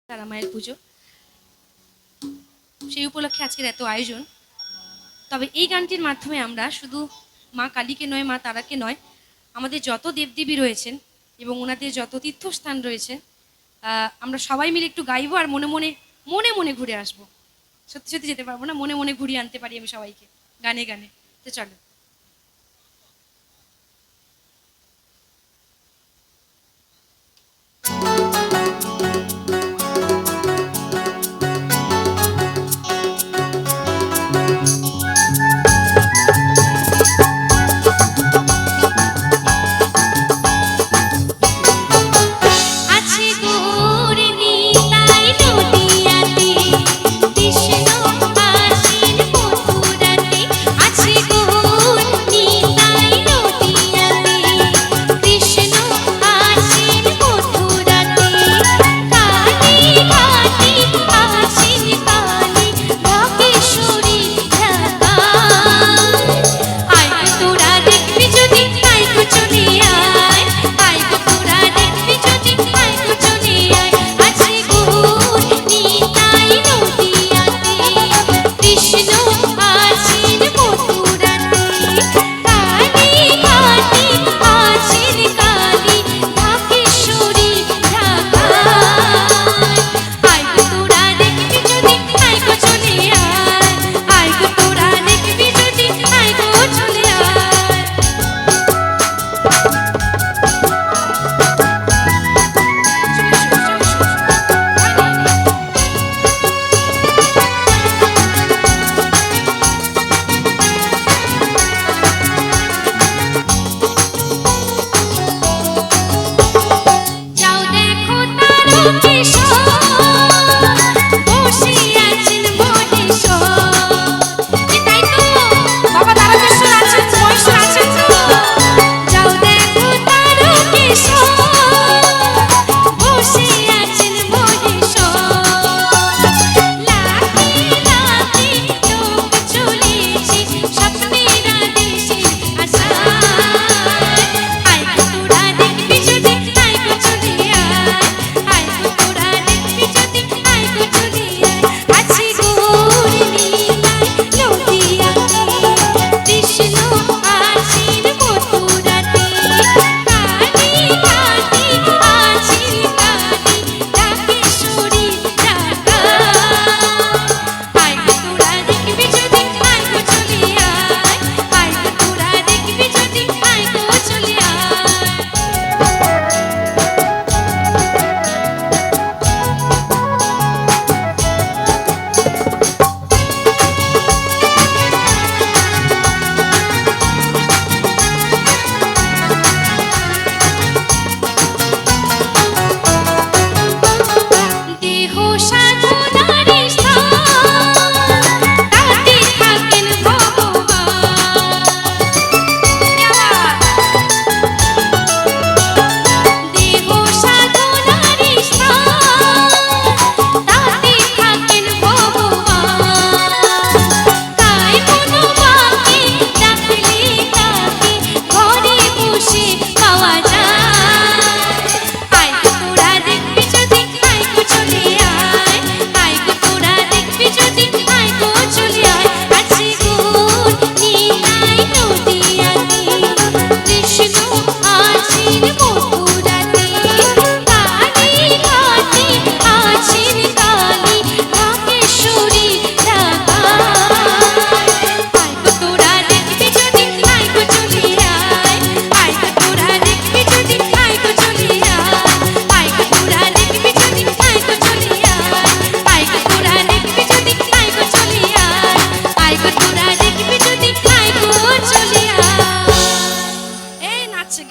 তারা মায়ের পুজো, সেই উপলক্ষে আজকের এত আয়োজন। তবে এই গানটির মাধ্যমে আমরা শুধু মা কালীকে নয়, মা তারাকে নয়, আমাদের যত দেবদেবী রয়েছেন এবং ওনাদের যত তীর্থস্থান রয়েছে আমরা সবাই মিলে একটু গাইবো আর মনে মনে মনে মনে ঘুরে আসবো। সত্যি সত্যি যেতে পারবো না, মনে মনে ঘুরিয়ে আনতে পারি আমি সবাইকে গানে গানে। তো চলো।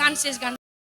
গান শেষ, গান